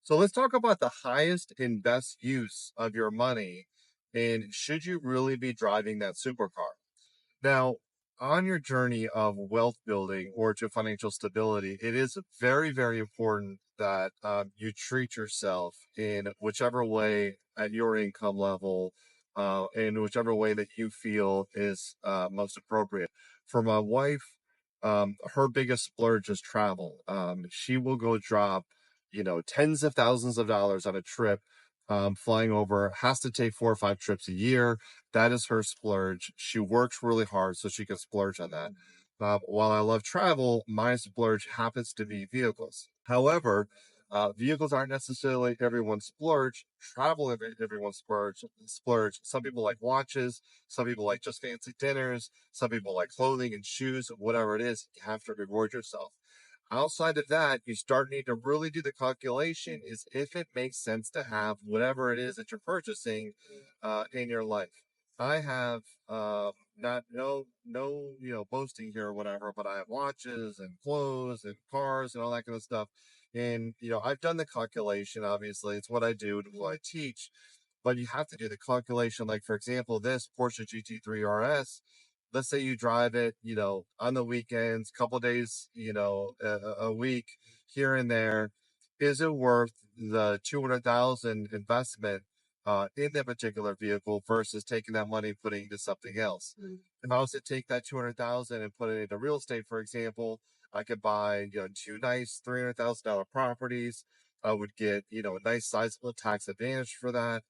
So let's talk about the highest and best use of your money. And should you really be driving that supercar? Now, on your journey of wealth building or to financial stability, it is very, very important that you treat yourself in whichever way at your income level, in whichever way that you feel is most appropriate. For my wife, her biggest splurge is travel. She will go drop, tens of thousands of dollars on a trip, flying over, has to take 4 or 5 trips a year. That is her splurge. She works really hard so she can splurge on that. While I love travel, my splurge happens to be vehicles. However, vehicles aren't necessarily everyone's splurge. Travel is everyone's splurge. Some people like watches. Some people like just fancy dinners. Some people like clothing and shoes. Whatever it is, you have to reward yourself. Outside of that, you start need to really do the calculation is if it makes sense to have whatever it is that you're purchasing in your life. I have not no boasting here or whatever, but I have watches and clothes and cars and all that kind of stuff. And I've done the calculation. Obviously, it's what I do and what I teach. But you have to do the calculation. Like for example, this Porsche GT3 RS. Let's say you drive it, on the weekends, couple days, a week here and there. Is it worth the 200,000 investment in that particular vehicle versus taking that money and putting it into something else? If I was to take that 200,000 and put it into real estate, for example, I could buy, two nice $300,000 properties. I would get, a nice sizable tax advantage for that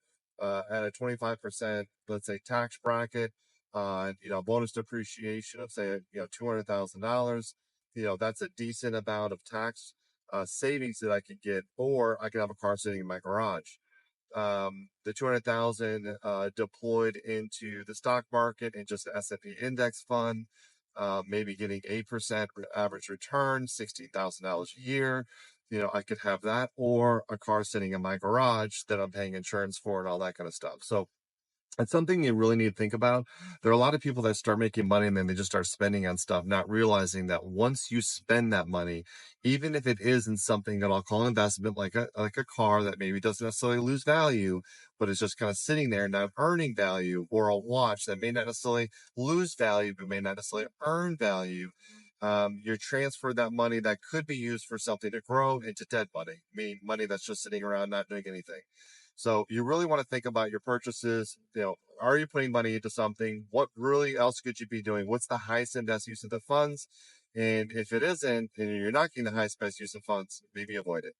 at a 25%, let's say, tax bracket on, bonus depreciation of say, $200,000. That's a decent amount of tax savings that I could get, or I could have a car sitting in my garage. The 200,000 deployed into the stock market and just the S&P index fund, maybe getting 8% average return, $16,000 a year. I could have that or a car sitting in my garage that I'm paying insurance for and all that kind of stuff. So it's something you really need to think about. There are a lot of people that start making money and then they just start spending on stuff, not realizing that once you spend that money, even if it is in something that I'll call an investment, like a car that maybe doesn't necessarily lose value, but is just kind of sitting there not earning value, or a watch that may not necessarily lose value, but may not necessarily earn value. You're transferred that money that could be used for something to grow into dead money, meaning money that's just sitting around not doing anything. So you really want to think about your purchases. Are you putting money into something? What really else could you be doing? What's the highest and best use of the funds? And if it isn't, and you're not getting the highest best use of funds, maybe avoid it.